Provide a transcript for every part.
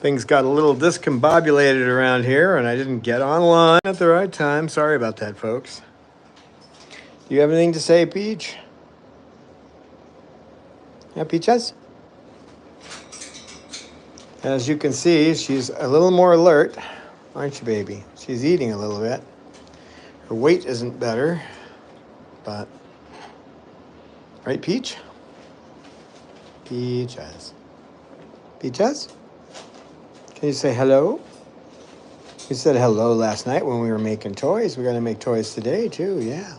Things got a little discombobulated around here, and I didn't get online at the right time. Sorry about that, folks. Do you have anything to say, Peach? Yeah, Peaches? As you can see, she's a little more alert, aren't you, baby? She's eating a little bit. Her weight isn't better, but... Right, Peach? Peaches. Peaches? Can you say hello? You said hello last night when we were making toys. We're going to make toys today, too, yeah.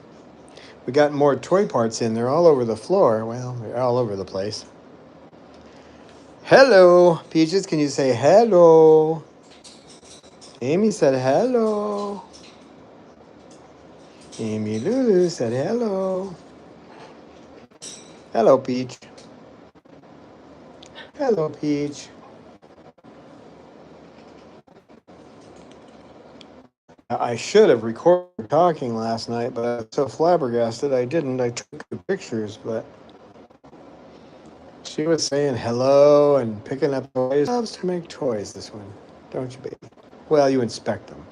We got more toy parts in. They're all over the floor. Well, they're all over the place. Hello. Peaches, can you say hello? Amy said hello. Amy Lulu said hello. Hello, Peach. Hello, Peach. I should have recorded talking last night, but I was so flabbergasted I didn't. I took the pictures, but she was saying hello and picking up toys. Loves to make toys, this one. Don't you, baby? Well, you inspect them.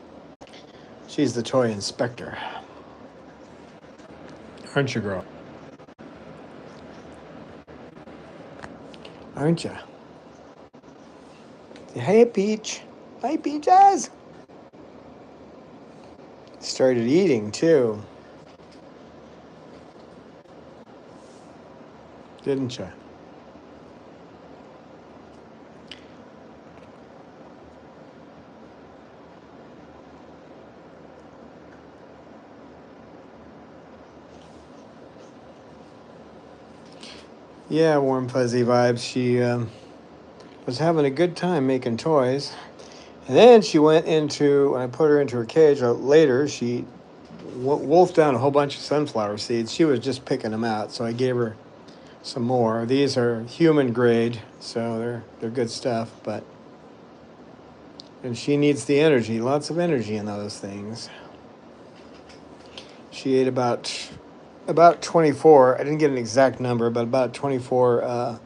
She's the toy inspector. Aren't you, girl? Aren't you? Hey, Peach. Hi, Peaches. Started eating, too. Didn't you? Yeah, warm, fuzzy vibes. She was having a good time making toys. And then she went into, when I put her into her cage later, she wolfed down a whole bunch of sunflower seeds. She was just picking them out, so I gave her some more. These are human grade, so they're good stuff, and she needs the energy, lots of energy in those things. She ate about 24. I didn't get an exact number, but about 24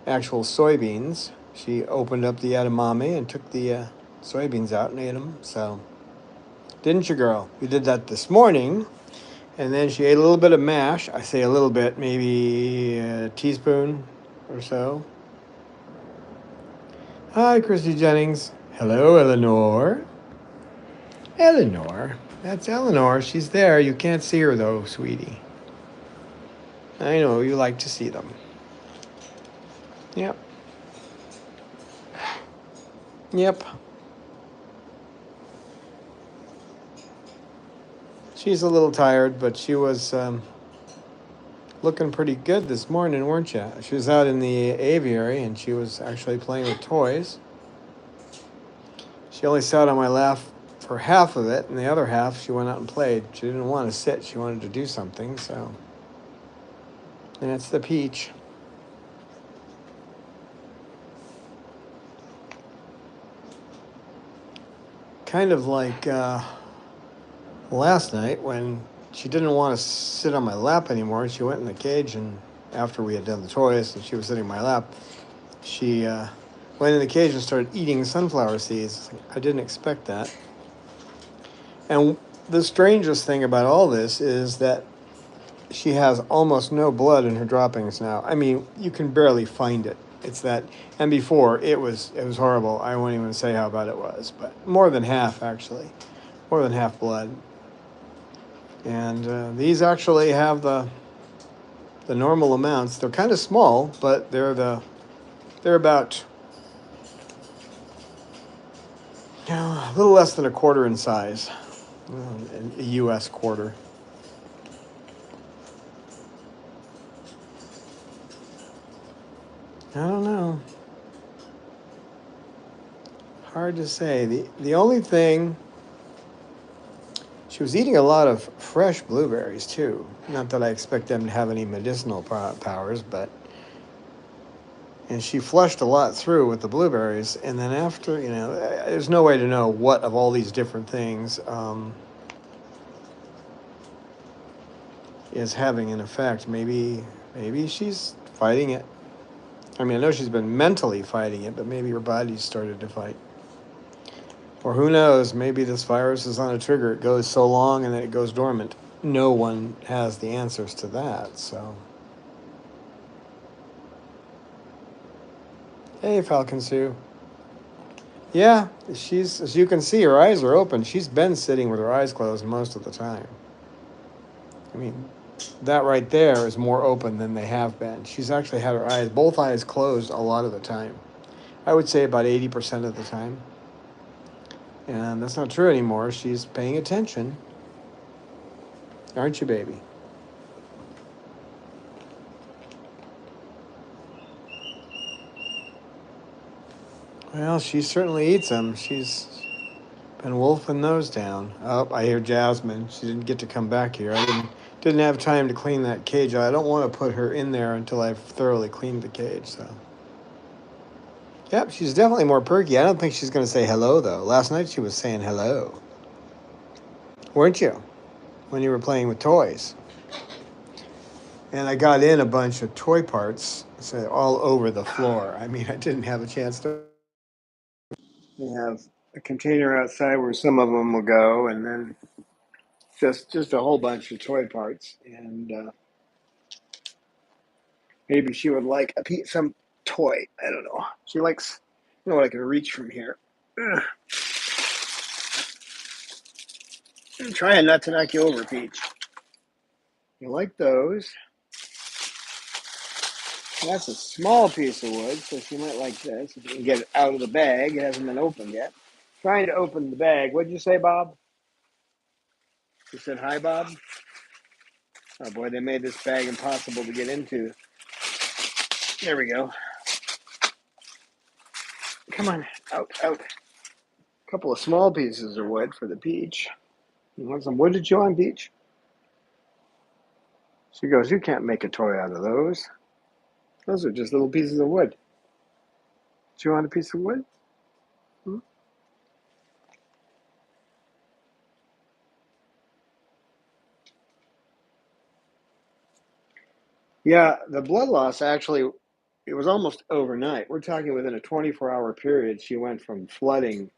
actual soybeans. She opened up the edamame and took the soybeans out and ate them. So, didn't you, girl? We did that this morning. And then she ate a little bit of mash. I say a little bit, maybe a teaspoon or so. Hi, Christy Jennings. Hello, Eleanor. Eleanor. That's Eleanor. She's there. You can't see her, though, sweetie. I know you like to see them. Yep. Yep. She's a little tired, but she was looking pretty good this morning, weren't you? She was out in the aviary, and she was actually playing with toys. She only sat on my lap for half of it, and the other half she went out and played. She didn't want to sit. She wanted to do something, so... And it's the Peach. Kind of like last night when she didn't want to sit on my lap anymore. She went in the cage, and after we had done the toys and she was sitting in my lap, she went in the cage and started eating sunflower seeds. I didn't expect that. And the strangest thing about all this is that she has almost no blood in her droppings now. I mean, you can barely find it. It's that, and before it was horrible. I won't even say how bad it was, but more than half, actually, more than half blood. And these actually have the normal amounts. They're kind of small, but they're about a little less than a quarter in size, a U.S. quarter. I don't know. Hard to say. The only thing, she was eating a lot of fresh blueberries too. Not that I expect them to have any medicinal powers, but... And she flushed a lot through with the blueberries. And then after, there's no way to know what of all these different things is having an effect. Maybe she's fighting it. I mean, I know she's been mentally fighting it, but maybe her body's started to fight. Or who knows, maybe this virus is on a trigger. It goes so long and then it goes dormant. No one has the answers to that, so. Hey, Falcon Sue. Yeah, she's, as you can see, her eyes are open. She's been sitting with her eyes closed most of the time. I mean, that right there is more open than they have been. She's actually had her eyes, both eyes closed a lot of the time. I would say about 80% of the time. And that's not true anymore. She's paying attention. Aren't you, baby? Well, she certainly eats them. She's been wolfing those down. Oh, I hear Jasmine. She didn't get to come back here. I didn't have time to clean that cage. I don't want to put her in there until I've thoroughly cleaned the cage, so. Yep, she's definitely more perky. I don't think she's going to say hello, though. Last night she was saying hello. Weren't you? When you were playing with toys. And I got in a bunch of toy parts, so all over the floor. I mean, I didn't have a chance to. They have a container outside where some of them will go, and then just a whole bunch of toy parts. And maybe she would like some toy. I don't know. She likes, you know what, I can reach from here. Ugh. I'm trying not to knock you over, Peach. You like those? That's a small piece of wood, so she might like this. If you can get it out of the bag, it hasn't been opened yet. Trying to open the bag. What'd you say, Bob? You said hi, Bob? Oh boy, they made this bag impossible to get into. There we go. Come on, out, out. A couple of small pieces of wood for the Peach. You want some wood to chew on, Peach? She goes, you can't make a toy out of those. Those are just little pieces of wood. Do you want a piece of wood? Hmm? Yeah, the blood loss actually, it was almost overnight. We're talking within a 24-hour period, she went from flooding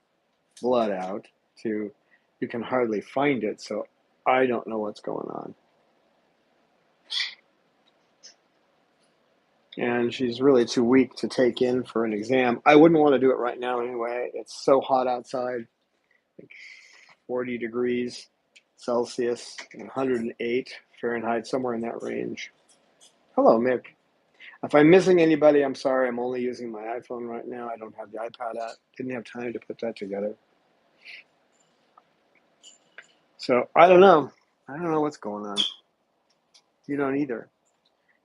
blood out to you can hardly find it. So I don't know what's going on. And she's really too weak to take in for an exam. I wouldn't want to do it right now anyway. It's so hot outside, like 40 degrees Celsius, 108 Fahrenheit, somewhere in that range. Hello, Mick. If I'm missing anybody, I'm sorry. I'm only using my iPhone right now. I don't have the iPad out. Didn't have time to put that together. So I don't know. I don't know what's going on. You don't either.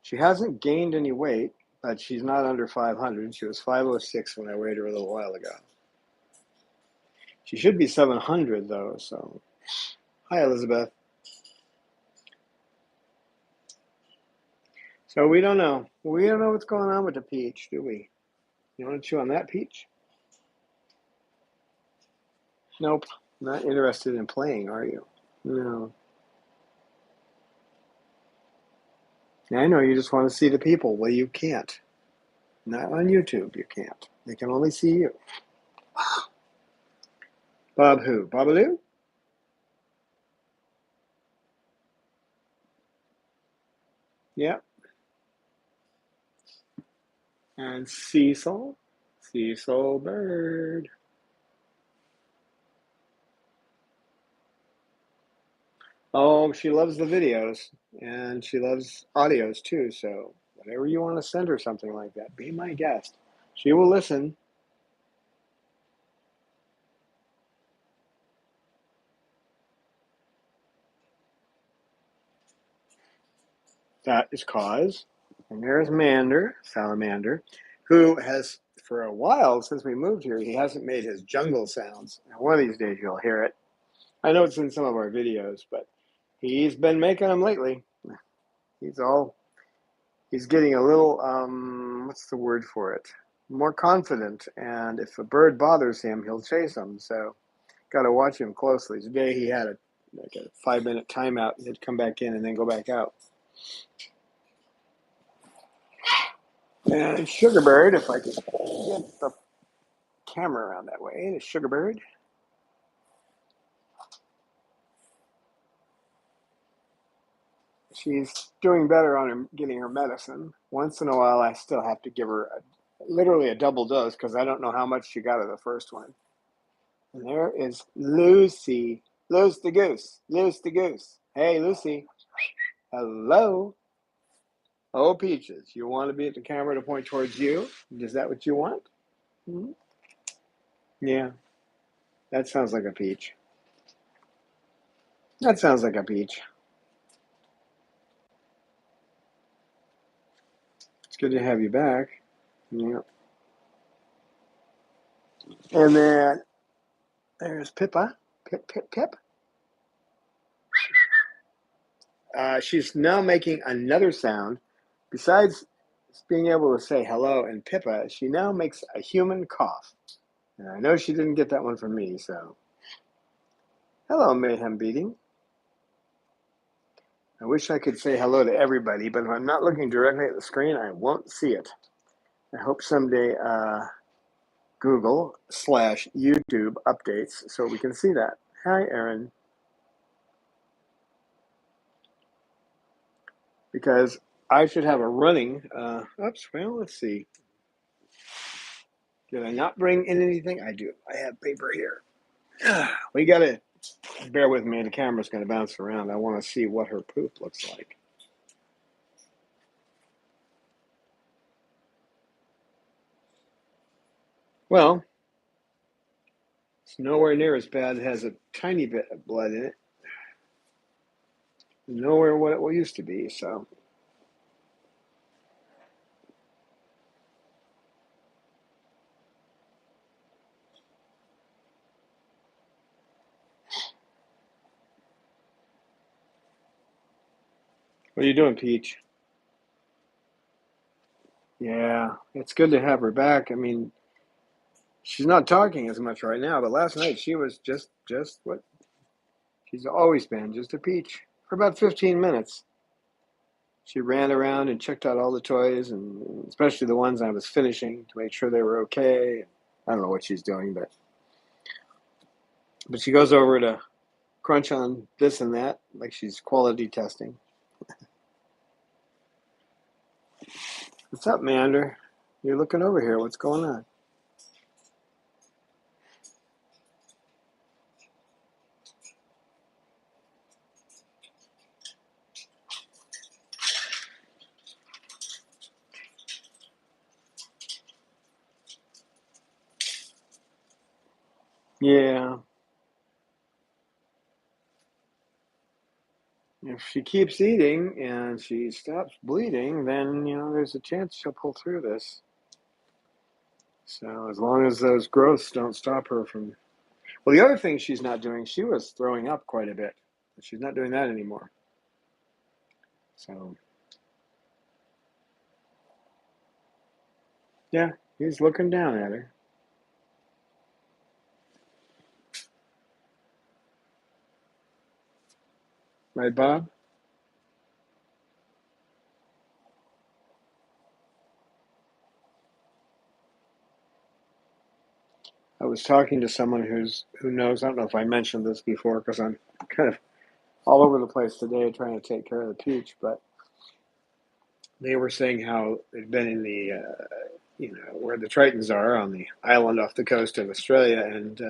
She hasn't gained any weight, but she's not under 500. She was 506 when I weighed her a little while ago. She should be 700 though, so. Hi, Elizabeth. So we don't know. We don't know what's going on with the Peach, do we? You want to chew on that, Peach? Nope. Not interested in playing, are you? No. I know you just want to see the people. Well, you can't. Not on YouTube, you can't. They can only see you. Bob who? Babaloo? Yeah. And Cecil? Cecil Bird. Oh, she loves the videos and she loves audios too. So whenever you want to send her something like that, be my guest. She will listen. That is Cause. And there's Salamander, who has, for a while since we moved here, he hasn't made his jungle sounds. Now, one of these days you'll hear it. I know it's in some of our videos, but he's been making them lately. He's getting a little, what's the word for it? More confident. And if a bird bothers him, he'll chase them. So got to watch him closely. Today he had a 5-minute timeout. He'd come back in and then go back out. And Sugarbird, if I could get the camera around that way, the Sugarbird. She's doing better on getting her medicine. Once in a while, I still have to give her literally a double dose because I don't know how much she got of the first one. And there is Lucy. Luce the goose. Luce the goose. Hey, Lucy. Hello. Oh, Peaches, you want to be at the camera to point towards you? Is that what you want? Hmm? Yeah, that sounds like a peach. That sounds like a peach. It's good to have you back. Yeah. And then there's Pippa. Pip, pip, pip. She's now making another sound. Besides being able to say hello and Pippa, she now makes a human cough. And I know she didn't get that one from me, so. Hello, Mayhem Beating. I wish I could say hello to everybody, but if I'm not looking directly at the screen, I won't see it. I hope someday Google/YouTube updates so we can see that. Hi, Aaron. Because I should have a running, oops, well, let's see. Did I not bring in anything? I do. I have paper here. We got to bear with me. The camera's going to bounce around. I want to see what her poop looks like. Well, it's nowhere near as bad. It has a tiny bit of blood in it. Nowhere what it used to be, so. What are you doing, Peach? Yeah, it's good to have her back. I mean, she's not talking as much right now, but last night she was just what she's always been, just a peach. For about 15 minutes. She ran around and checked out all the toys, and especially the ones I was finishing to make sure they were okay. I don't know what she's doing, but she goes over to crunch on this and that, like she's quality testing. What's up, Mander? You're looking over here. What's going on? Yeah. If she keeps eating and she stops bleeding, then, there's a chance she'll pull through this. So as long as those growths don't stop her from... Well, the other thing she's not doing, she was throwing up quite a bit. But she's not doing that anymore. So, yeah, he's looking down at her. Right, Bob? I was talking to someone who knows. I don't know if I mentioned this before because I'm kind of all over the place today trying to take care of the peach, but they were saying how they've been in the, where the Tritons are on the island off the coast of Australia, and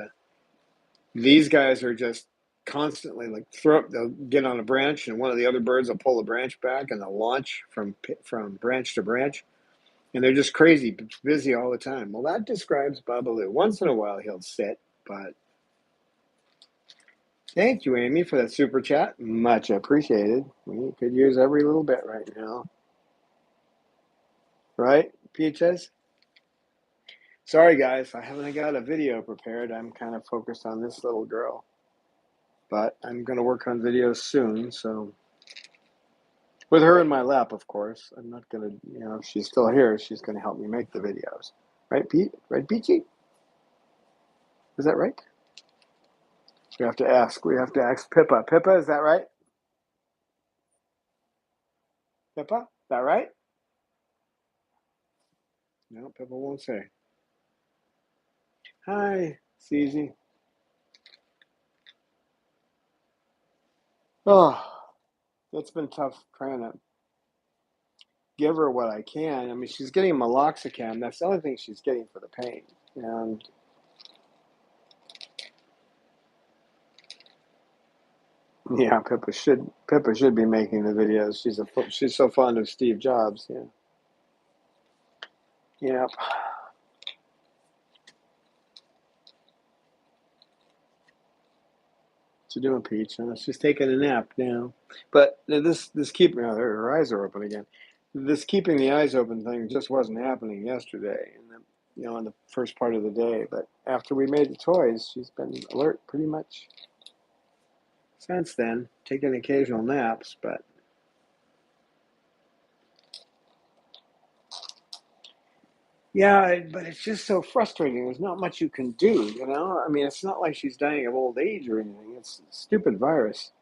these guys are just constantly like they'll get on a branch, and one of the other birds will pull the branch back, and they'll launch from branch to branch, and they're just crazy, busy all the time. Well, that describes Babalu. Once in a while he'll sit, but thank you, Amy, for that super chat. Much appreciated. We could use every little bit right now. Right, Peaches? Sorry, guys, I haven't got a video prepared. I'm kind of focused on this little girl. But I'm going to work on videos soon, so... With her in my lap, of course. I'm not going to, if she's still here, she's going to help me make the videos. Right, Pete? Right, Peachy? Is that right? We have to ask. We have to ask Pippa. Pippa, is that right? Pippa, is that right? No, Pippa won't say. Hi, Cece. Oh, it's been tough trying to give her what I can. I mean, she's getting Moluccan. That's the only thing she's getting for the pain. And yeah, Pippa should be making the videos. She's so fond of Steve Jobs. Yeah. Yep. She's doing, Peach? She's taking a nap now. But this keeping her eyes are open again. This keeping the eyes open thing just wasn't happening yesterday, in the first part of the day. But after we made the toys, she's been alert pretty much since then, taking occasional naps. But yeah, but it's just so frustrating. There's not much you can do, I mean, it's not like she's dying of old age or anything. It's a stupid virus.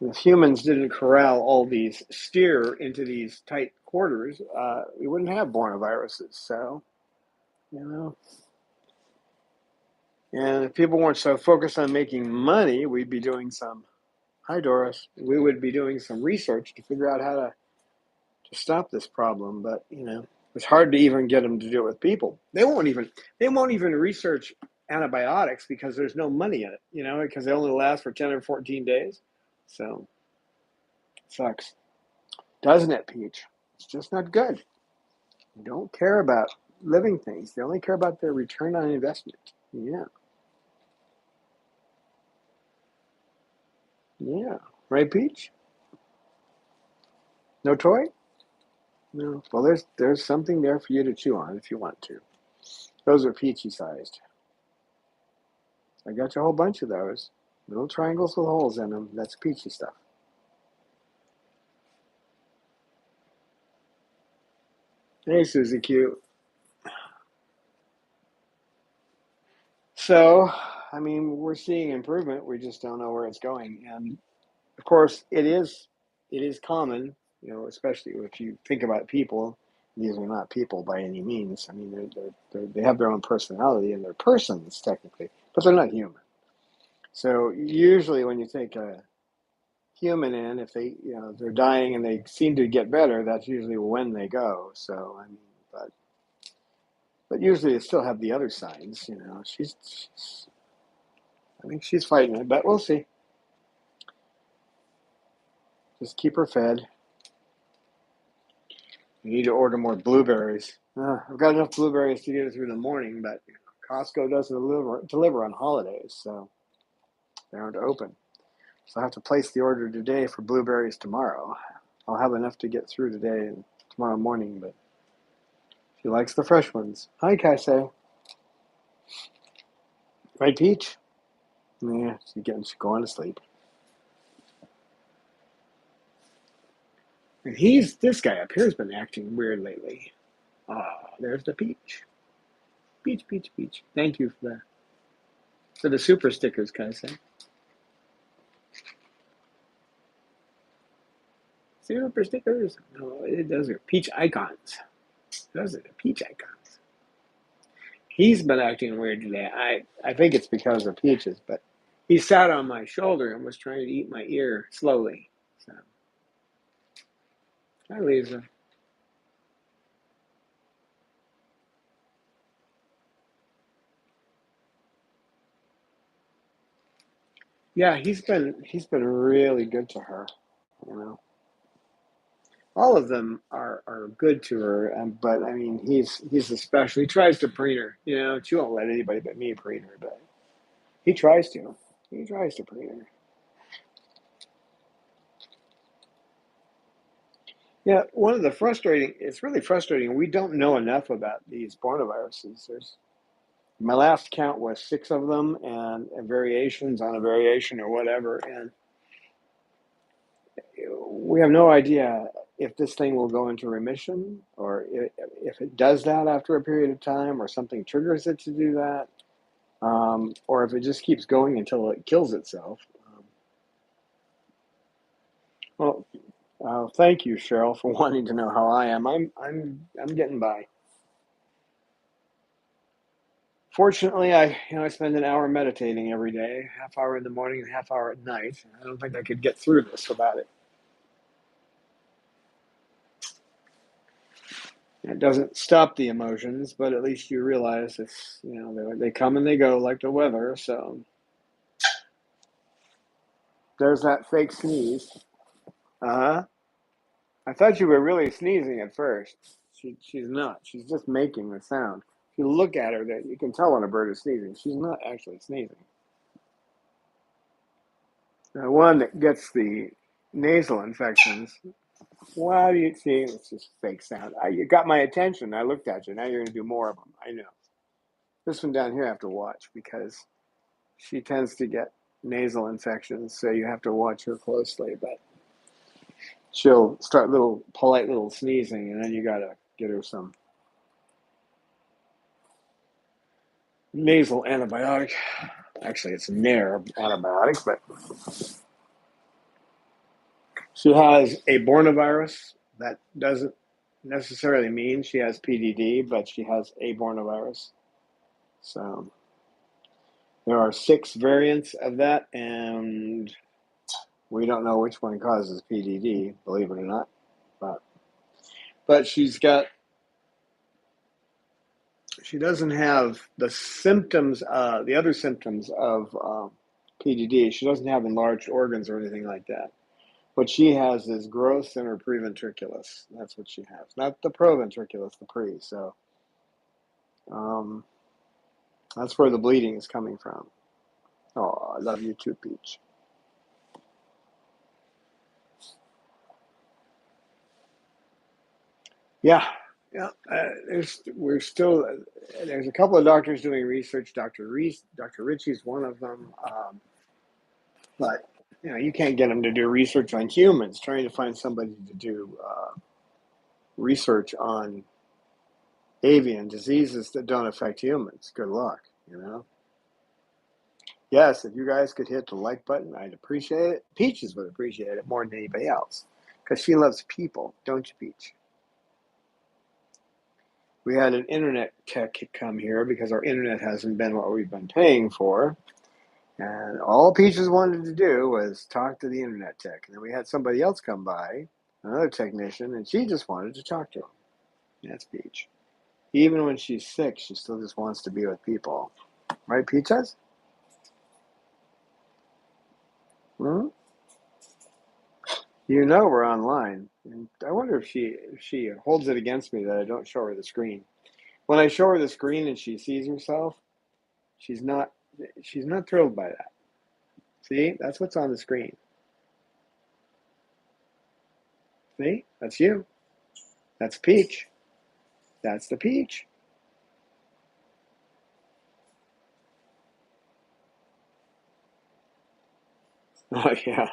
If humans didn't corral all these steer into these tight quarters, we wouldn't have coronaviruses. So, you know, and if people weren't so focused on making money, we'd be doing some. Hi, Doris. We would be doing some research to figure out how to stop this problem. But it's hard to even get them to do it with people. They won't even research antibiotics because there's no money in it. Because they only last for 10 or 14 days. So, it sucks. Doesn't it, Peach? It's just not good. They don't care about living things. They only care about their return on investment. Yeah. Yeah. Right, Peach? No toy? No. Well, there's something there for you to chew on if you want to. Those are peachy sized. I got you a whole bunch of those. Little triangles with holes in them. That's peachy stuff. Hey, Susie Q. So, I mean, we're seeing improvement. We just don't know where it's going. And of course, it is common, especially if you think about people. These are not people by any means. I mean, they have their own personality and they're persons technically, but they're not human. So usually, when you take a human in, if they're dying and they seem to get better, that's usually when they go. So I mean, but usually they still have the other signs. I think she's fighting it, but we'll see. Just keep her fed. You need to order more blueberries. I've got enough blueberries to get it through the morning, but Costco doesn't deliver on holidays, so they aren't open. So I have to place the order today for blueberries tomorrow. I'll have enough to get through today and tomorrow morning, but she likes the fresh ones. Hi, Kaisei. Right, Peach? Yeah, she's going to sleep. And this guy up here has been acting weird lately. There's the Peach. Peach, Peach, Peach. Thank you for the super stickers, Kaisei. Super stickers? No, those are peach icons. Those are the peach icons. He's been acting weird today. I think it's because of peaches, but he sat on my shoulder and was trying to eat my ear slowly. So, hi, Lisa. Yeah, he's been really good to her. All of them are good to her, but I mean, he's especially, he tries to preen her. She won't let anybody but me preen her, but he tries to. He tries to preen her. Yeah, it's really frustrating. We don't know enough about these coronaviruses. My last count was 6 of them and variations on a variation or whatever. And we have no idea if this thing will go into remission or if it does that after a period of time or something triggers it to do that, or if it just keeps going until it kills itself. Well, Thank you, Cheryl, for wanting to know how I am. I'm getting by. Fortunately, I spend an hour meditating every day, half hour in the morning and half hour at night. I don't think I could get through this without it. It doesn't stop the emotions, but at least you realize it's, they come and they go like the weather. So there's that fake sneeze. Uh-huh. I thought you were really sneezing at first. She's not. She's just making the sound. If you look at her, that you can tell when a bird is sneezing. She's not actually sneezing. The one that gets the nasal infections. Why do you see? It's just fake sound. You got my attention. I looked at you. Now you're going to do more of them. I know. This one down here I have to watch because she tends to get nasal infections, so you have to watch her closely. But she'll start polite little sneezing, and then you got to get her some nasal antibiotic. Actually, it's Nair antibiotic, but she has a bornovirus. That doesn't necessarily mean she has PDD, but she has a bornovirus. So there are 6 variants of that, and we don't know which one causes PDD, believe it or not. But she doesn't have the symptoms, the other symptoms of PDD. She doesn't have enlarged organs or anything like that. What she has is growth in her preventriculus. That's what she has. Not the proventriculus, the pre. So that's where the bleeding is coming from. Oh, I love you too, Peach. Yeah, yeah. There's a couple of doctors doing research. Dr. Ritchie's one of them. But you can't get them to do research on humans. Trying to find somebody to do research on avian diseases that don't affect humans. Good luck. Yes, if you guys could hit the like button, I'd appreciate it. Peaches would appreciate it more than anybody else because she loves people, don't you, Peach? We had an internet tech come here because our internet hasn't been what we've been paying for. And all Peaches wanted to do was talk to the internet tech. And then we had somebody else come by, another technician, and she just wanted to talk to him. That's Peach. Even when she's sick, she still just wants to be with people. Right, Peaches? Hmm? We're online. And I wonder if she holds it against me that I don't show her the screen. When I show her the screen and she sees herself, she's not thrilled by that. See? That's what's on the screen. See? That's you. That's Peach. That's the Peach. Oh, yeah.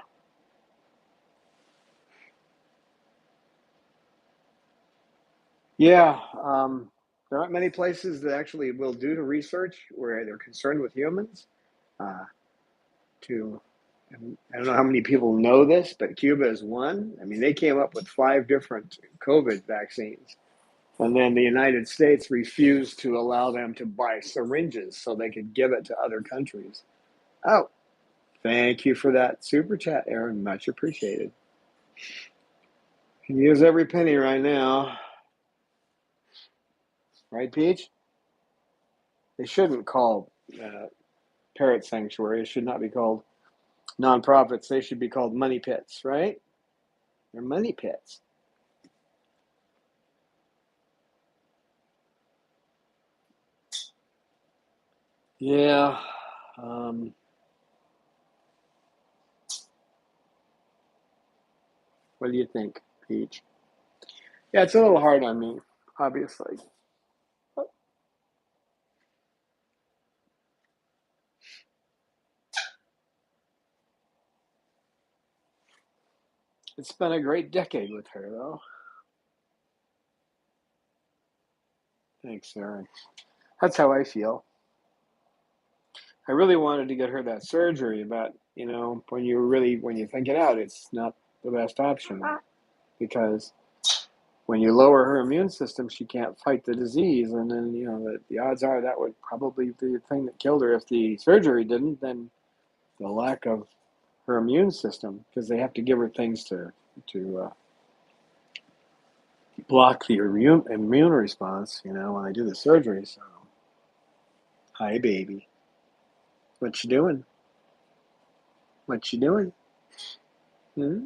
Yeah. There aren't many places that actually will do the research where they're concerned with humans. Uh, to I don't know how many people know this, but Cuba is one. I mean, they came up with 5 different COVID vaccines. And then the United States refused to allow them to buy syringes so they could give it to other countries. Oh, thank you for that super chat, Aaron. Much appreciated. Can use every penny right now. Right, Peach? They shouldn't call parrot sanctuary. It should not be called nonprofits. They should be called money pits, right? They're money pits. Yeah. What do you think, Peach? Yeah, it's a little hard on me, obviously. It's been a great decade with her, though. Thanks, Aaron. That's how I feel. I really wanted to get her that surgery, but when you think it out, it's not the best option. because when you lower her immune system, she can't fight the disease. And then, the odds are that would probably be the thing that killed her. If the surgery didn't, then the lack of her immune system, because they have to give her things to block the immune response, when they do the surgery. So, hi, baby. What you doing? What you doing?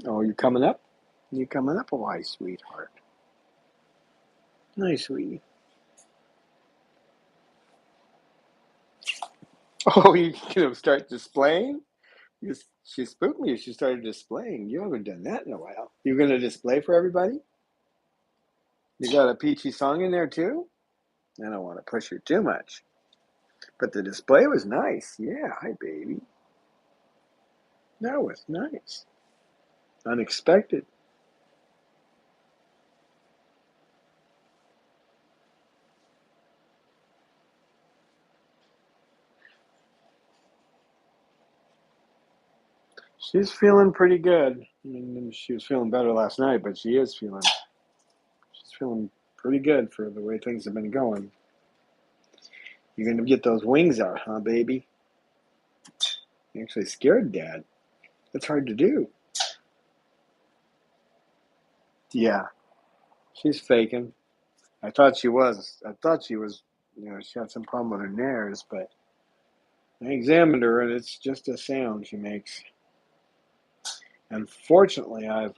Oh, you coming up? You coming up? Oh, hi, sweetheart. Nice, sweetie. Oh, you gonna start displaying? She spooked me. She started displaying. You haven't done that in a while. You gonna display for everybody? You got a peachy song in there too? I don't want to push her too much, but the display was nice. Yeah, hi, baby. That was nice. Unexpected. She's feeling pretty good. I mean, she was feeling better last night, but she's feeling pretty good for the way things have been going. You're gonna get those wings out, huh, baby? You actually scared Dad. That's hard to do. Yeah, she's faking. I thought she was. She had some problem with her nares, but I examined her, and it's just a sound she makes. And fortunately, I've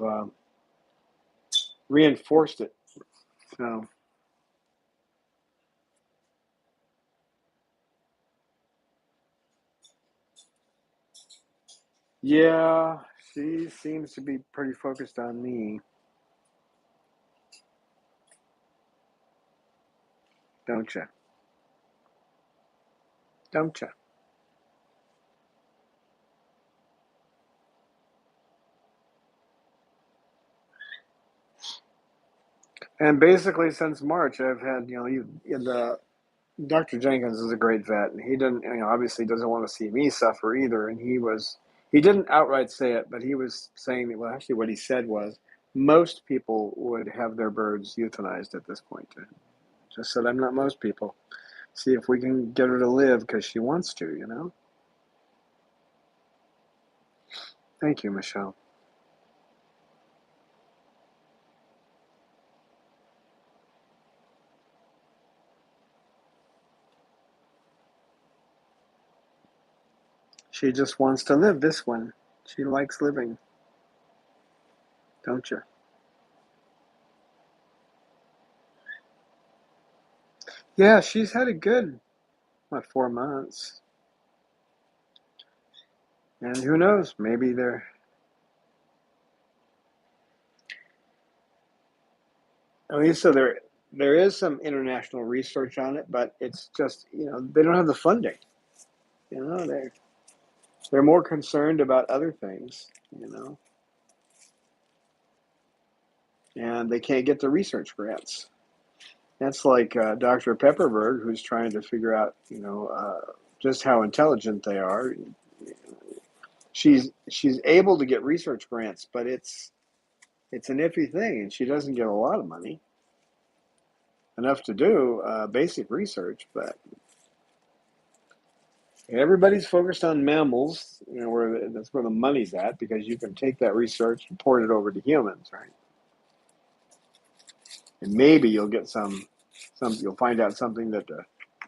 reinforced it. So, yeah, she seems to be pretty focused on me, don't you? Don't you? And basically, since March, I've had, Dr. Jenkins is a great vet, and he didn't, obviously doesn't want to see me suffer either. And he didn't outright say it, but he was saying that, well, actually, what he said was most people would have their birds euthanized at this point. Just said, I'm not most people. See if we can get her to live because she wants to. Thank you, Michelle. She just wants to live this one. She likes living, don't you? Yeah, she's had a good, 4 months. And who knows, maybe at least so there is some international research on it, but it's just, they don't have the funding. They're more concerned about other things, and they can't get the research grants. That's like Dr. Pepperberg, who's trying to figure out, just how intelligent they are. She's able to get research grants, but it's an iffy thing, and she doesn't get a lot of money, enough to do basic research. But everybody's focused on mammals, that's where the money's at, because you can take that research and port it over to humans, right? And maybe you'll get you'll find out something that the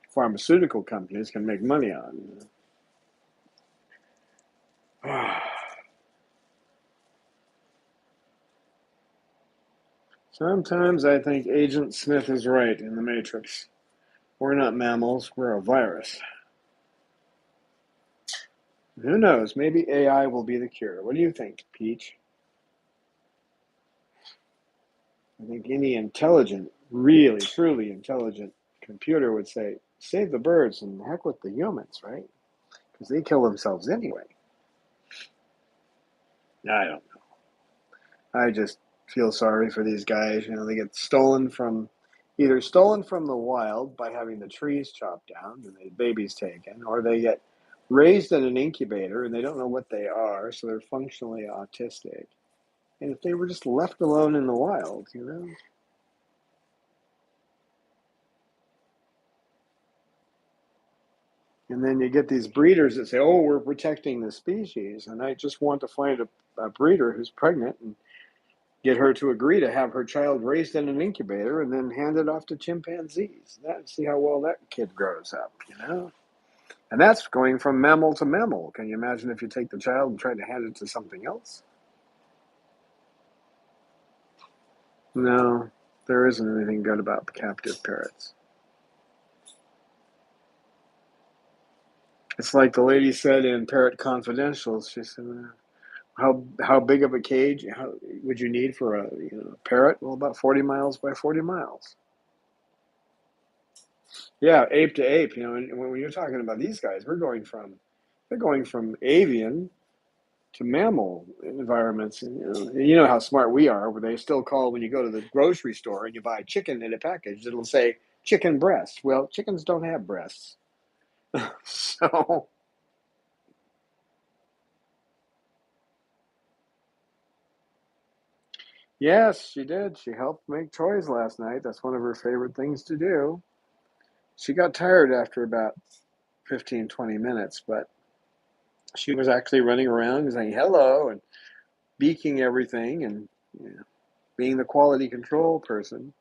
pharmaceutical companies can make money on. Sometimes I think Agent Smith is right in the Matrix. We're not mammals, we're a virus. Who knows? Maybe AI will be the cure. What do you think, Peach? I think any intelligent, really, truly intelligent computer would say, save the birds and heck with the humans, right? Because they kill themselves anyway. I don't know. I just feel sorry for these guys. They get either stolen from the wild by having the trees chopped down and the babies taken, or they get raised in an incubator and they don't know what they are, so they're functionally autistic. And if they were just left alone in the wild, you know? And then you get these breeders that say, oh, we're protecting the species. And I just want to find a breeder who's pregnant and get her to agree to have her child raised in an incubator and then hand it off to chimpanzees. See how well that kid grows up, you know? And that's going from mammal to mammal. Can you imagine if you take the child and try to hand it to something else? No, there isn't anything good about the captive parrots. It's like the lady said in Parrot Confidential. She said, how big of a cage would you need for a parrot? Well, about 40 miles by 40 miles. Yeah, ape to ape. You know, and when you're talking about these guys, they're going from avian to mammal environments. And, you know how smart we are, where they still call when you go to the grocery store and you buy chicken in a package, it'll say chicken breast. Well, chickens don't have breasts. So, yes, she did. She helped make toys last night. That's one of her favorite things to do. She got tired after about 15, 20 minutes, but she was actually running around and saying hello and beaking everything and being the quality control person.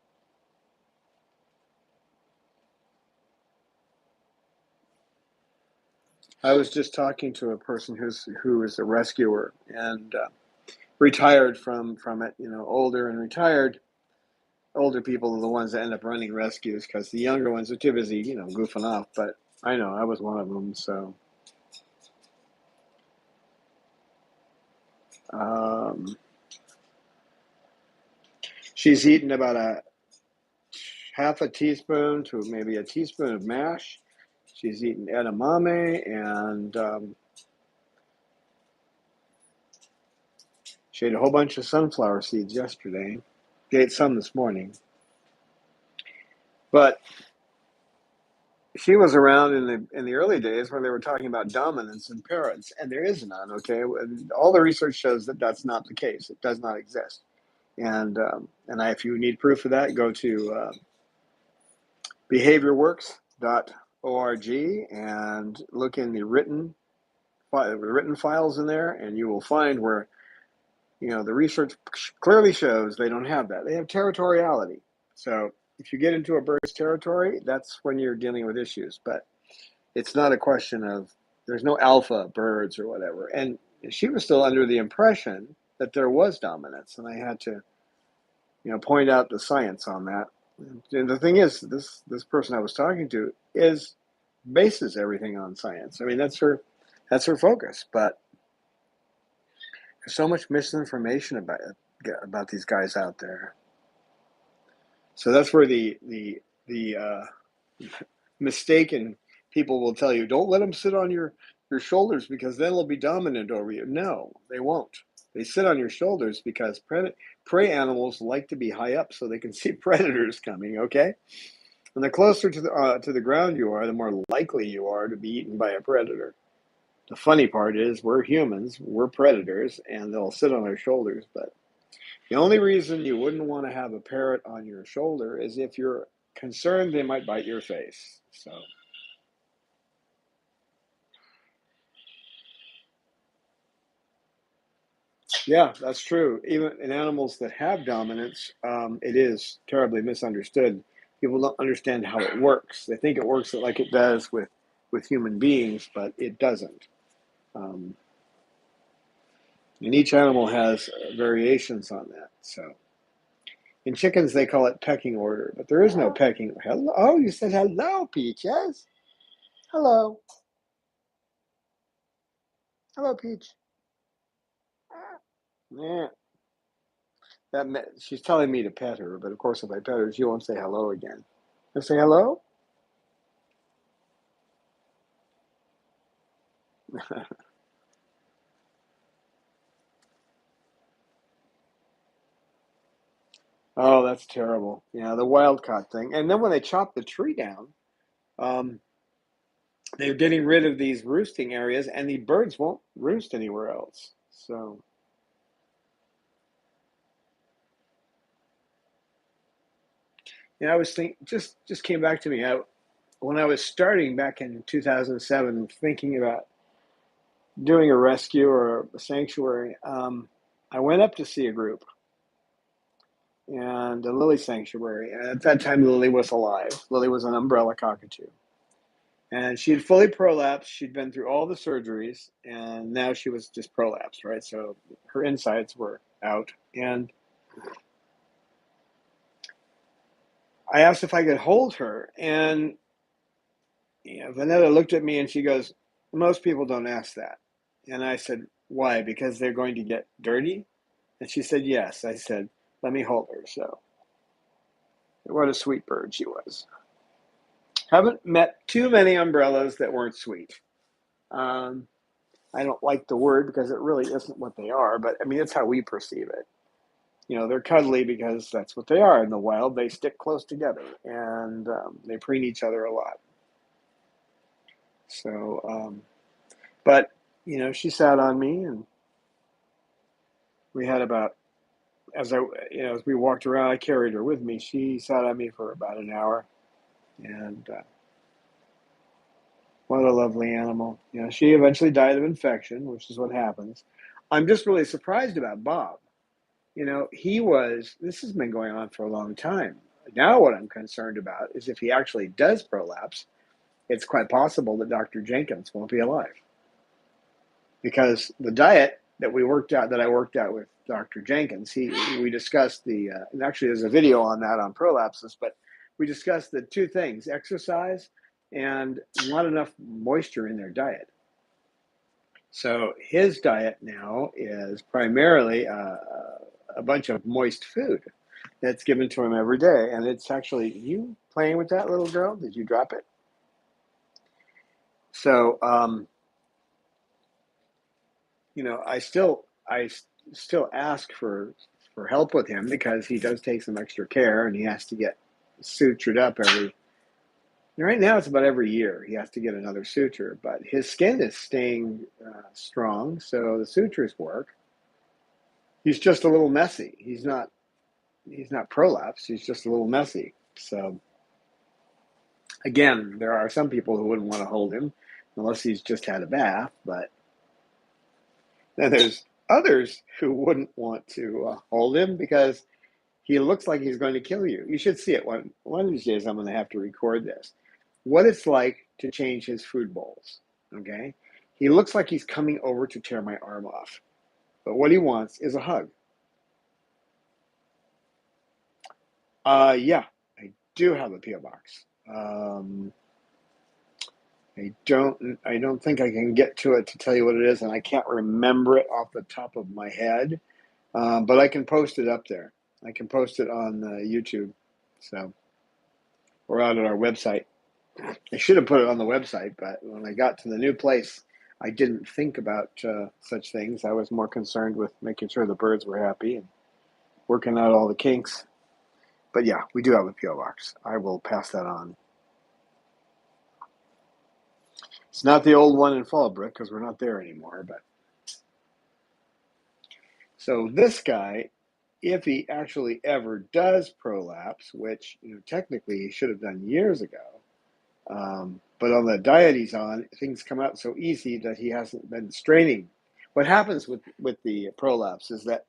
I was just talking to a person who is a rescuer and retired from it. You know, older and retired. Older people are the ones that end up running rescues because the younger ones are too busy, goofing off. But I know I was one of them. So she's eaten about a half a teaspoon to maybe a teaspoon of mash. She's eaten edamame and she ate a whole bunch of sunflower seeds yesterday. She ate some this morning. But she was around in the early days when they were talking about dominance in parrots, and there is none. Okay, all the research shows that that's not the case. It does not exist. And if you need proof of that, go to behaviorworks.org and look in the written files in there, and you will find where the research clearly shows they don't have that. They have territoriality. So if you get into a bird's territory, that's when you're dealing with issues. But it's not a question of there's no alpha birds or whatever. And she was still under the impression that there was dominance, and I had to, point out the science on that. And the thing is, this person I was talking to bases everything on science. I mean, that's her focus. But there's so much misinformation about these guys out there. So that's where the mistaken people will tell you, don't let them sit on your shoulders because then they'll be dominant over you. No, they won't. They sit on your shoulders because prey animals like to be high up so they can see predators coming, okay? And the closer to the ground you are, the more likely you are to be eaten by a predator. The funny part is we're humans, we're predators, and they'll sit on our shoulders. But the only reason you wouldn't want to have a parrot on your shoulder is if you're concerned they might bite your face. So, yeah, that's true. Even in animals that have dominance, it is terribly misunderstood. People don't understand how it works. They think it works like it does with human beings, but it doesn't. Um, and each animal has variations on that. So, in chickens, they call it pecking order, but there is no pecking. Hello, oh, you said hello, Peaches. Hello, hello, Peach. Yeah, she's telling me to pet her, but of course, if I pet her, she won't say hello again. She'll say hello. Oh, that's terrible. Yeah, the wild caught thing. And then when they chop the tree down, um, they're getting rid of these roosting areas, and the birds won't roost anywhere else. So, And I was thinking, just came back to me. When I was starting back in 2007, thinking about doing a rescue or a sanctuary, I went up to see a group and a lily sanctuary. And at that time, Lily was alive. Lily was an umbrella cockatoo. And she had fully prolapsed. She'd been through all the surgeries, and now she was just prolapsed, right? So her insides were out. And I asked if I could hold her. And Vanetta looked at me and she goes, most people don't ask that. And I said, why? Because they're going to get dirty? And she said, yes. I said, let me hold her. So what a sweet bird she was. Haven't met too many umbrellas that weren't sweet. I don't like the word because it really isn't what they are, but I mean, it's how we perceive it. They're cuddly because that's what they are. In the wild, they stick close together and they preen each other a lot. So, but, she sat on me and we had about, as we walked around, I carried her with me. She sat on me for about an hour and what a lovely animal. She eventually died of infection, which is what happens. I'm just really surprised about Bob. This has been going on for a long time. Now what I'm concerned about is if he actually does prolapse, it's quite possible that Dr. Jenkins won't be alive. Because the diet that I worked out with Dr. Jenkins, we discussed and actually there's a video on that on prolapses, but we discussed the two things, exercise and not enough moisture in their diet. So his diet now is primarily a bunch of moist food that's given to him every day. And it's actually, you playing with that little girl? Did you drop it? So, I still ask for help with him because he does take some extra care and he has to get sutured up right now it's about every year he has to get another suture, but his skin is staying strong, so the sutures work. He's just a little messy. He's not prolapsed. He's just a little messy. So again, there are some people who wouldn't want to hold him unless he's just had a bath, but then there's others who wouldn't want to hold him because he looks like he's going to kill you. You should see it. One of these days I'm going to have to record this. What it's like to change his food bowls, okay? He looks like he's coming over to tear my arm off. But what he wants is a hug. Yeah, I do have a P.O. box. I don't think I can get to it to tell you what it is, and I can't remember it off the top of my head. But I can post it up there. I can post it on YouTube, or out at our website. I should have put it on the website, but when I got to the new place, I didn't think about such things. I was more concerned with making sure the birds were happy and working out all the kinks. But yeah, we do have a P.O. box. I will pass that on. It's not the old one in Fallbrook because we're not there anymore. But so this guy, if he actually ever does prolapse, which technically he should have done years ago, but on the diet he's on, things come out so easy that he hasn't been straining. What happens with the prolapse is that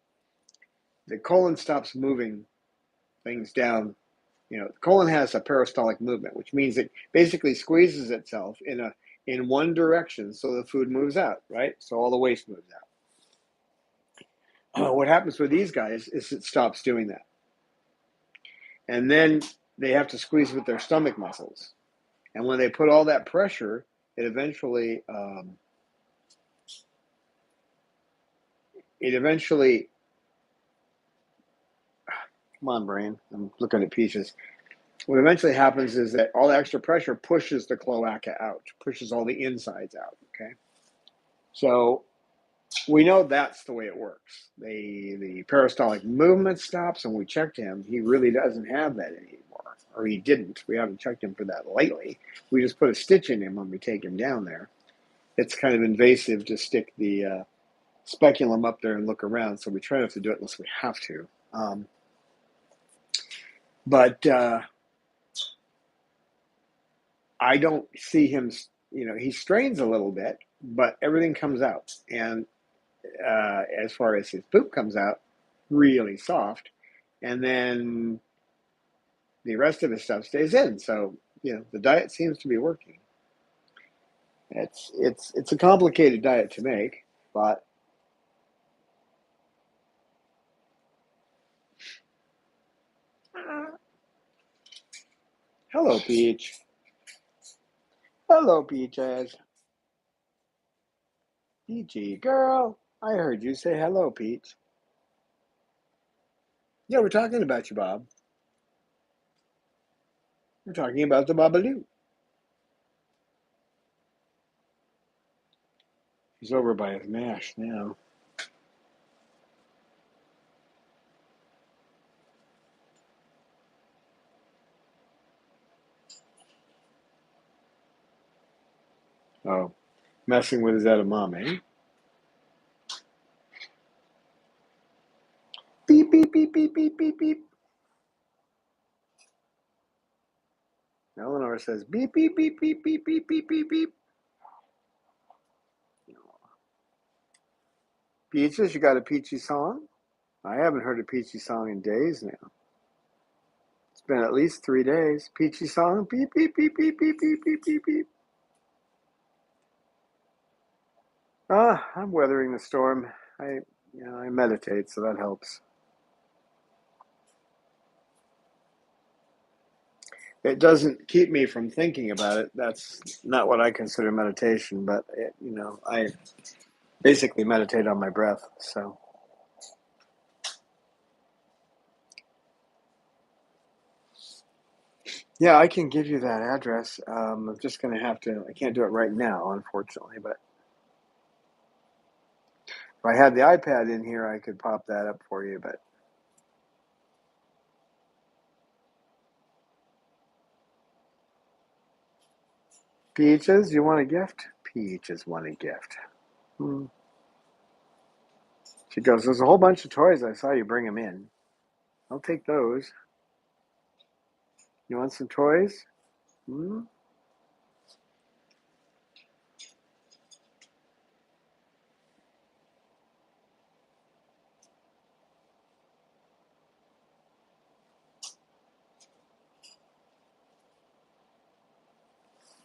the colon stops moving things down. The colon has a peristaltic movement, which means it basically squeezes itself in one direction so the food moves out, right? So all the waste moves out. What happens with these guys is it stops doing that. And then they have to squeeze with their stomach muscles. And when they put all that pressure, it eventually come on, brain, I'm looking at Peaches. What eventually happens is that all the extra pressure pushes the cloaca out, pushes all the insides out, okay? So we know that's the way it works. The peristaltic movement stops, and we checked him. He really doesn't have that anymore, or he didn't. We haven't checked him for that lately. We just put a stitch in him when we take him down there. It's kind of invasive to stick the speculum up there and look around, so we try not to do it unless we have to. But I don't see him, he strains a little bit, but everything comes out. And as far as his poop comes out, really soft. And then the rest of his stuff stays in. So, the diet seems to be working. It's a complicated diet to make, but hello, Peach. Hello, Peaches. Peachy girl. I heard you say hello, Peach. Yeah, we're talking about you, Bob. We're talking about the Babaloo. He's over by his mash now. Oh, messing with his edamame. Beep, beep, beep, beep, beep, beep, beep. Eleanor says beep, beep, beep, beep, beep, beep, beep, beep, beep. Peaches, you got a peachy song? I haven't heard a peachy song in days now. It's been at least 3 days. Peachy song, beep, beep, beep, beep, beep, beep, beep, beep, beep. I'm weathering the storm. I meditate, so that helps. It doesn't keep me from thinking about it. That's not what I consider meditation, but I basically meditate on my breath. So yeah, I can give you that address. I'm just going to have to. I can't do it right now, unfortunately. But if I had the iPad in here, I could pop that up for you. But Peaches, you want a gift? Peaches want a gift. She goes, there's a whole bunch of toys. I saw you bring them in. I'll take those. You want some toys? Hmm?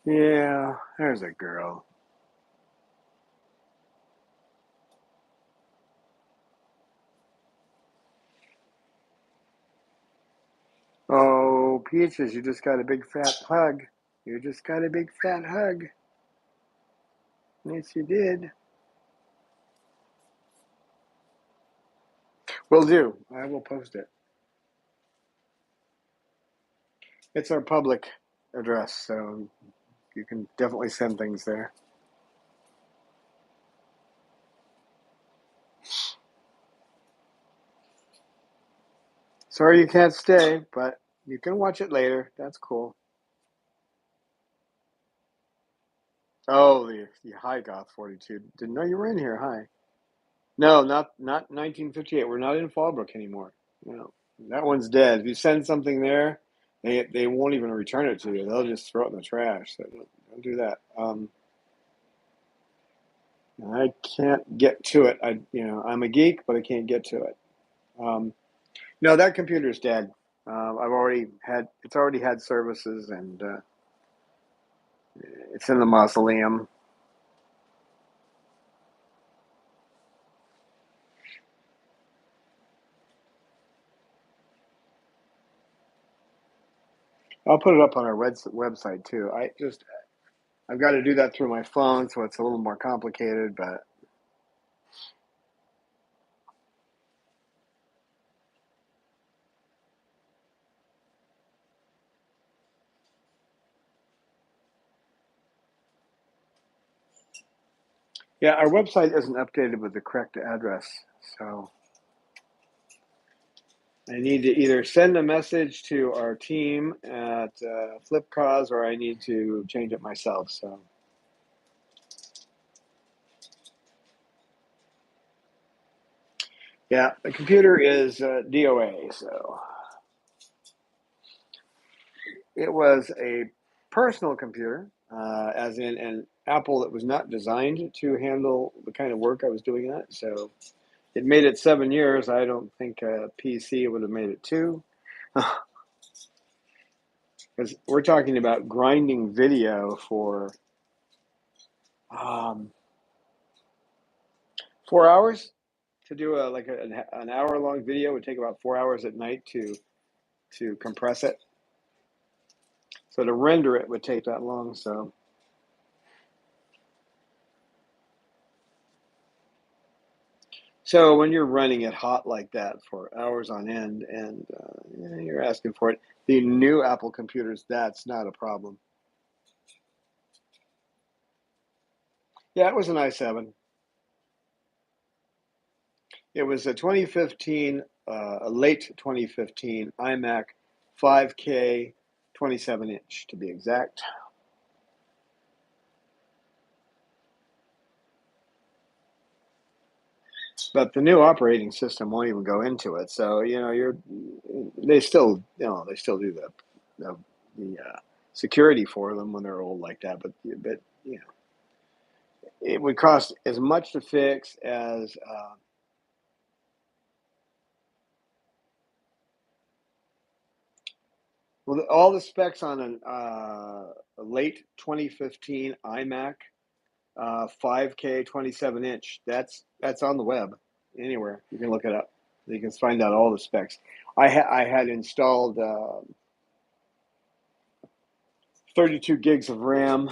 Yeah, there's a girl. Oh, Peaches, you just got a big fat hug. You just got a big fat hug. Yes, you did. Will do. I will post it. It's our public address, so you can definitely send things there. Sorry you can't stay, but you can watch it later. That's cool. Oh, the High Goth 42. Didn't know you were in here. Hi. No, not 1958. We're not in Fallbrook anymore. No, that one's dead. If you send something there, they won't even return it to you. They'll just throw it in the trash. So don't do that. I can't get to it. I'm a geek, but I can't get to it. No, that computer's dead. It's already had services, and it's in the mausoleum. I'll put it up on our website too. I've got to do that through my phone, so it's a little more complicated, but yeah, our website isn't updated with the correct address, so I need to either send a message to our team at Flipcause, or I need to change it myself. So yeah, the computer is DOA, so it was a personal computer, as in an Apple that was not designed to handle the kind of work I was doing on it. So it made it 7 years. I don't think a PC would have made it 2. Because we're talking about grinding video for 4 hours. To do an hour long video would take about 4 hours at night to compress it. So to render it would take that long. So when you're running it hot like that for hours on end, and you're asking for it, the new Apple computers, that's not a problem. Yeah, it was an i7. It was a 2015, a late 2015 iMac 5K 27-inch to be exact. But the new operating system won't even go into it. So they still do the security for them when they're old like that. But it would cost as much to fix as well, all the specs on a late 2015 iMac 5K 27-inch. That's on the web anywhere. You can look it up. You can find out all the specs. I had installed 32 gigs of RAM.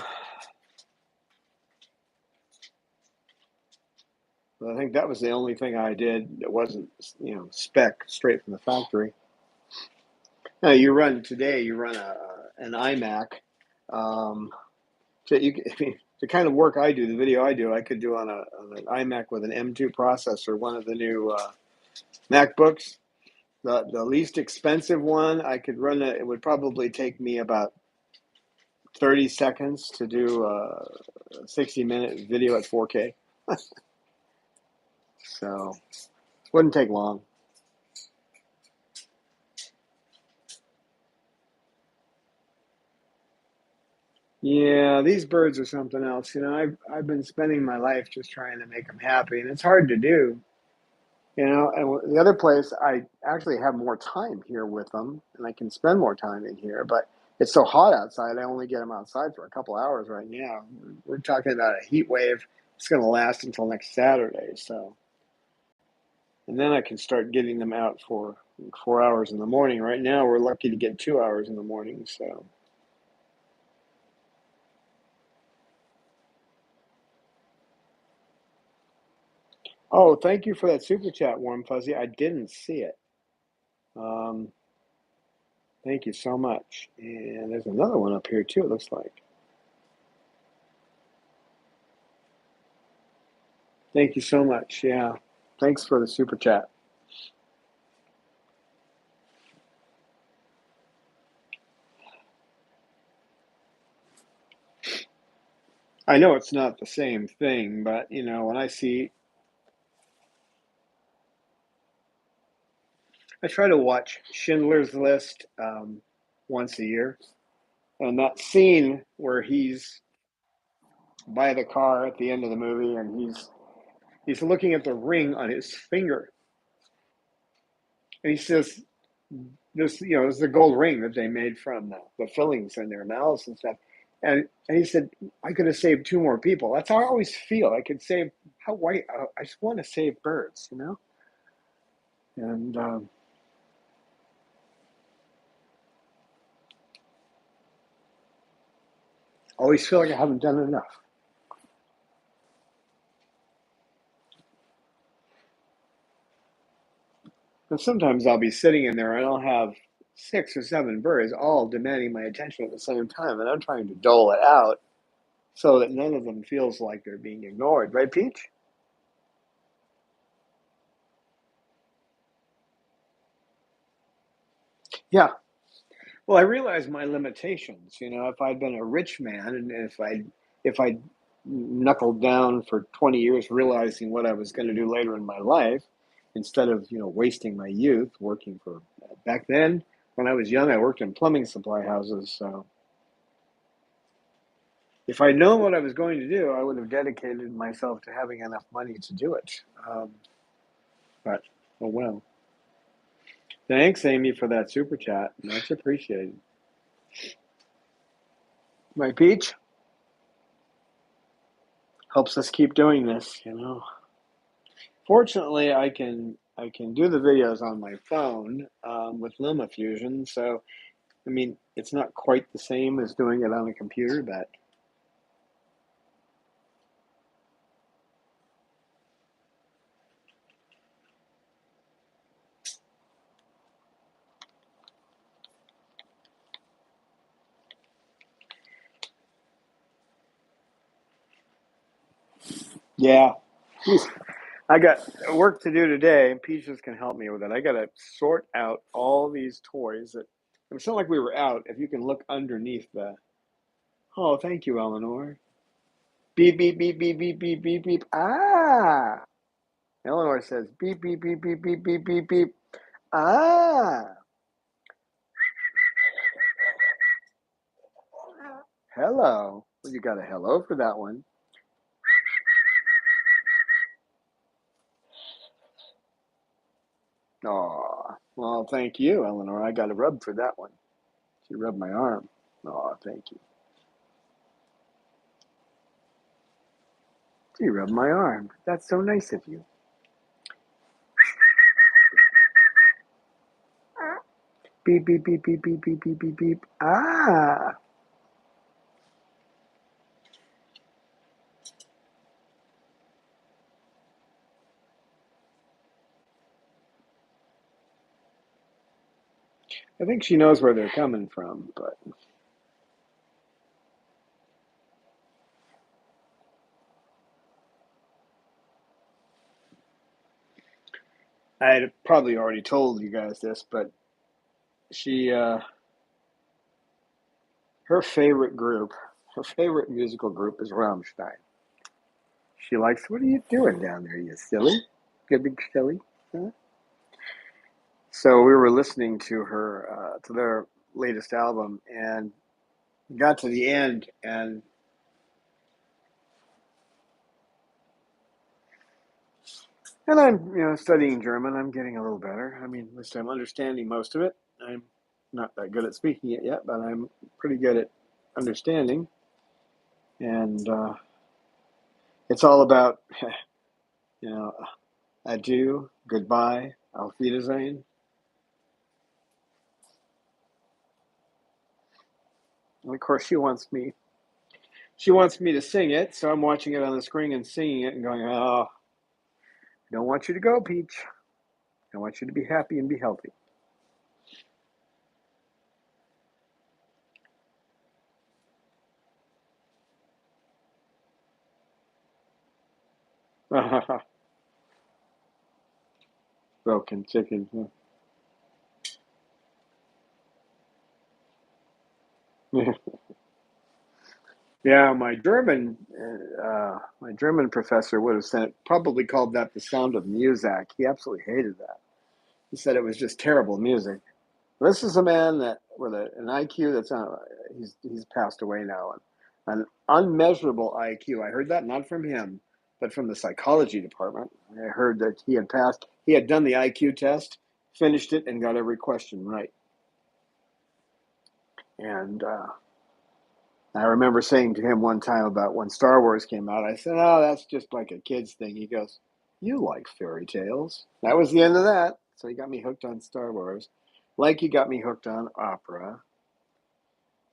I think that was the only thing I did that wasn't spec straight from the factory. Now you run an iMac. The kind of work I do, the video I do, I could do on an iMac with an M2 processor, one of the new MacBooks. The least expensive one, I could run it. It would probably take me about 30 seconds to do a 60-minute video at 4K. So wouldn't take long. Yeah, these birds are something else. I've been spending my life just trying to make them happy, and it's hard to do. And the other place, I actually have more time here with them, and I can spend more time in here. But it's so hot outside, I only get them outside for a couple hours right now. We're talking about a heat wave. It's going to last until next Saturday. So, and then I can start getting them out for 4 hours in the morning. Right now, we're lucky to get 2 hours in the morning. So. Oh, thank you for that super chat, Warm Fuzzy. I didn't see it. Um, Thank you so much. And there's another one up here too, it looks like. Thank you so much. Yeah. Thanks for the super chat. I know it's not the same thing, but when I try to watch Schindler's List once a year, and that scene where he's by the car at the end of the movie and he's looking at the ring on his finger, and he says, this is the gold ring that they made from the fillings in their mouths and stuff. And he said, I could have saved 2 more people. That's how I always feel. I could save, I just want to save birds, And always feel like I haven't done enough. And sometimes I'll be sitting in there and I'll have 6 or 7 birds all demanding my attention at the same time. And I'm trying to dole it out so that none of them feels like they're being ignored. Right, Peach? Yeah. Well, I realize my limitations. If I'd been a rich man, and if I knuckled down for 20 years, realizing what I was going to do later in my life, instead of wasting my youth working for. Back then, when I was young, I worked in plumbing supply houses. So If I'd known what I was going to do, I would have dedicated myself to having enough money to do it. But, oh well. Thanks, Amy, for that super chat. Much appreciated. My peach helps us keep doing this, you know. Fortunately, I can do the videos on my phone with LumaFusion, so I mean it's not quite the same as doing it on a computer, but yeah. I got work to do today, and Peaches can help me with it. I got to sort out all these toys that. It's not like we were out. If you can look underneath the. Oh, thank you, Eleanor. Beep beep beep beep beep beep beep beep. Ah, Eleanor says beep beep beep beep beep beep beep beep. Ah, hello. Well, you got a hello for that one. Oh, well, thank you, Eleanor. I got a rub for that one. She rubbed my arm. Oh, thank you. She rubbed my arm. That's so nice of you. Beep, beep, beep, beep, beep, beep, beep, beep, beep. Ah. I think she knows where they're coming from, but I had probably already told you guys this, but she, her favorite group, her favorite musical group is Rammstein. She likes, what are you doing down there, you silly? You big silly? Huh? So we were listening to her, to their latest album, and got to the end, and I'm, studying German. I'm getting a little better. I mean, at least I'm understanding most of it. I'm not that good at speaking it yet, but I'm pretty good at understanding. And it's all about, you know, adieu, goodbye, auf Wiedersehen. And of course, she wants me to sing it, so I'm watching it on the screen and singing it and going, oh, I don't want you to go, Peach. I want you to be happy and be healthy. Broken chicken. Yeah. Yeah, my German professor would have probably called that the sound of music. He absolutely hated that. He said it was just terrible music. This is a man that with an IQ that's on. He's passed away now, an unmeasurable IQ. I heard that not from him, but from the psychology department. I heard that he had passed. He had done the IQ test, finished it, and got every question right. And I remember saying to him one time about when Star Wars came out, I said, oh, that's just like a kid's thing. He goes, you like fairy tales. That was the end of that. So he got me hooked on Star Wars. Like he got me hooked on opera.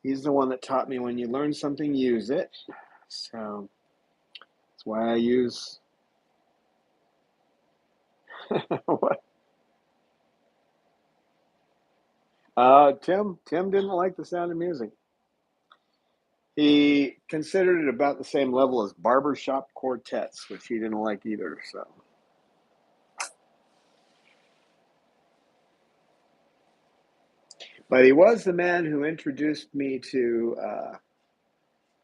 He's the one that taught me when you learn something, use it. So that's why I use what? Tim didn't like the sound of music. He considered it about the same level as barbershop quartets, which he didn't like either. So, but he was the man who introduced me to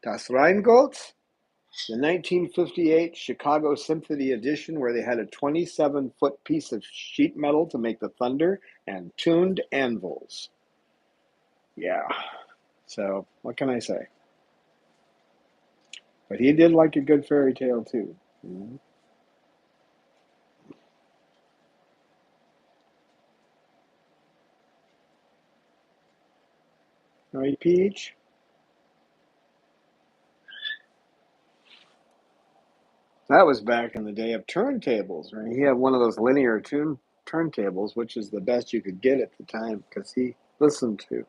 Das Rheingold, the 1958 Chicago Symphony Edition, where they had a 27-foot piece of sheet metal to make the thunder and tuned anvils. Yeah. So, what can I say? But he did like a good fairy tale too. Mm-hmm. Right, Peach? That was back in the day of turntables, right? He had one of those linear turntables, which is the best you could get at the time because he listened to.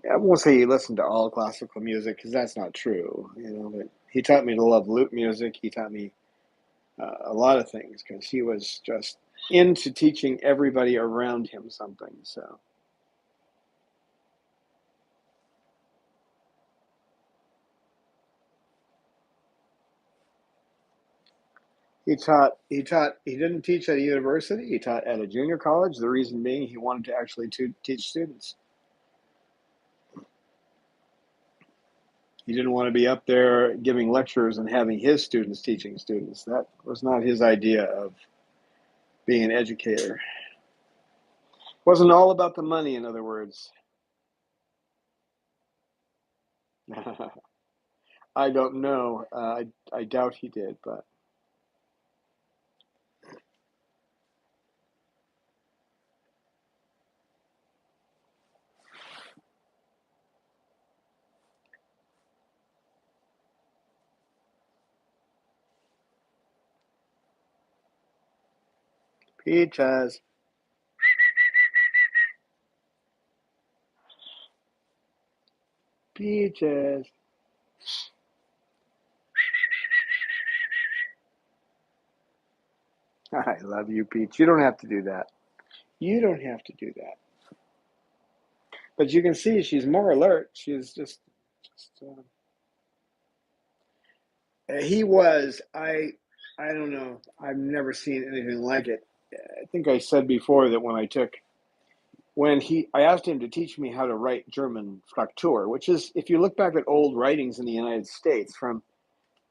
I won't say he listened to all classical music because that's not true, But he taught me to love lute music. He taught me a lot of things because he was just into teaching everybody around him something. So he didn't teach at a university. He taught at a junior college. The reason being he wanted to actually teach students. He didn't want to be up there giving lectures and having his students teaching students. That was not his idea of being an educator. It wasn't all about the money, in other words. I don't know. I doubt he did, but peaches, peaches. I love you, Peach. You don't have to do that. You don't have to do that. But you can see she's more alert. She's he was. I don't know. I've never seen anything like it. I think I said before that I asked him to teach me how to write German Fraktur, which is, if you look back at old writings in the United States from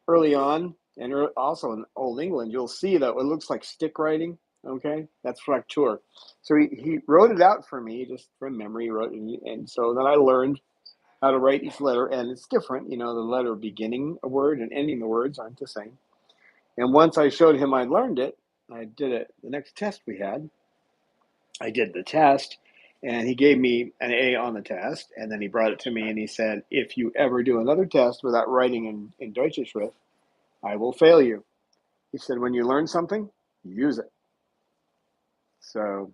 early on, and also in Old England, you'll see that it looks like stick writing. Okay, that's Fraktur. So he wrote it out for me just from memory. And so then I learned how to write each letter, and it's different. The letter beginning a word and ending the words aren't the same. And once I showed him I learned it, I did it. The next test we had, I did the test, and he gave me an A on the test. And then he brought it to me and he said, "If you ever do another test without writing in Deutsche Schrift, I will fail you." He said, "When you learn something, use it." So,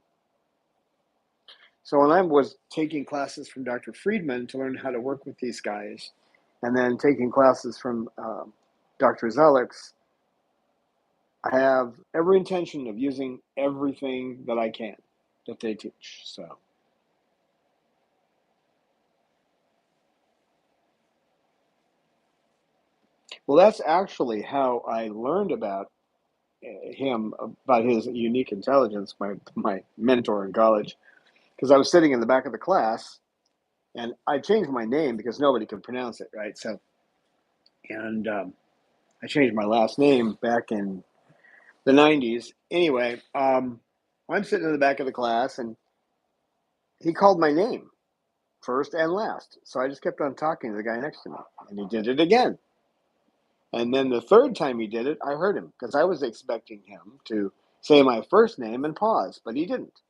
so when I was taking classes from Dr. Friedman to learn how to work with these guys, and then taking classes from Dr. Zelix, I have every intention of using everything that I can that they teach. So, well, that's actually how I learned about him, about his unique intelligence. My mentor in college, because I was sitting in the back of the class, and I changed my name because nobody could pronounce it, right? So, and I changed my last name back in the '90s. Anyway, I'm sitting in the back of the class, and he called my name first and last. So I just kept on talking to the guy next to me, and he did it again. And then the third time he did it, I heard him because I was expecting him to say my first name and pause, but he didn't.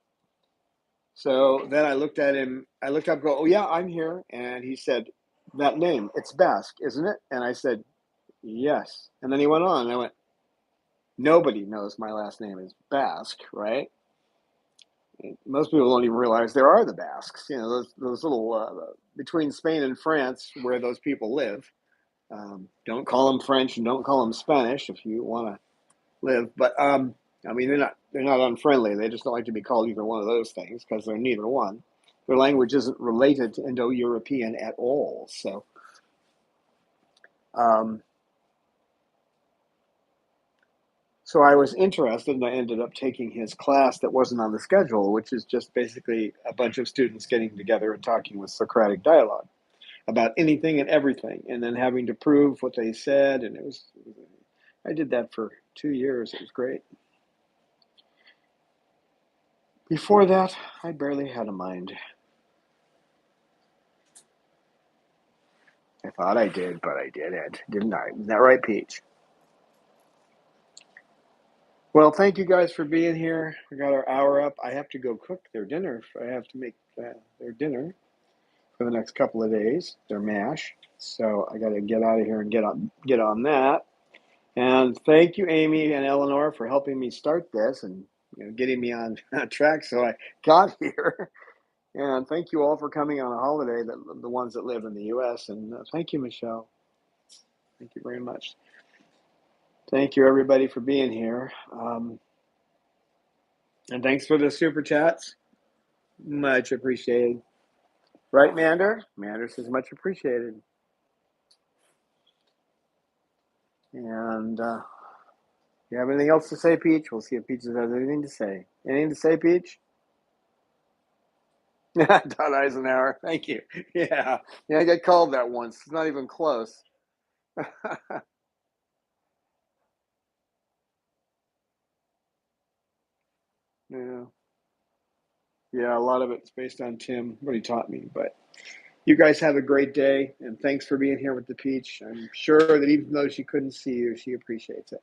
So then I looked at him, I looked up, go, "Oh, yeah, I'm here." And he said, "That name, it's Basque, isn't it?" And I said, "Yes." And then he went on, and I went, "Nobody knows my last name is Basque, right?" Most people don't even realize there are the Basques, those little, between Spain and France where those people live. Don't call them French and don't call them Spanish if you want to live. But I mean, they're not unfriendly. They just don't like to be called either one of those things because they're neither one. Their language isn't related to Indo-European at all. Um, so I was interested, and I ended up taking his class that wasn't on the schedule, which is just basically a bunch of students getting together and talking with Socratic dialogue about anything and everything, and then having to prove what they said. And I did that for 2 years. It was great. Before that, I barely had a mind. I thought I did, but I didn't. Didn't I? Isn't that right, Peach? Well, thank you guys for being here. We got our hour up. I have to go cook their dinner. I have to make their dinner for the next couple of days, their mash. So I got to get out of here and get on that. And thank you, Amy and Eleanor, for helping me start this and getting me on track so I got here. And thank you all for coming on a holiday, the ones that live in the U.S. And thank you, Michelle. Thank you very much. Thank you, everybody, for being here. And thanks for the super chats. Much appreciated. Right, Mander? Mander says much appreciated. And you have anything else to say, Peach? We'll see if Peach has anything to say. Anything to say, Peach? Don Eisenhower. Thank you. Yeah, I got called that once. It's not even close. Yeah. Yeah, a lot of it's based on Tim, what he taught me. But you guys have a great day, and thanks for being here with the Peach. I'm sure that even though she couldn't see you, she appreciates it.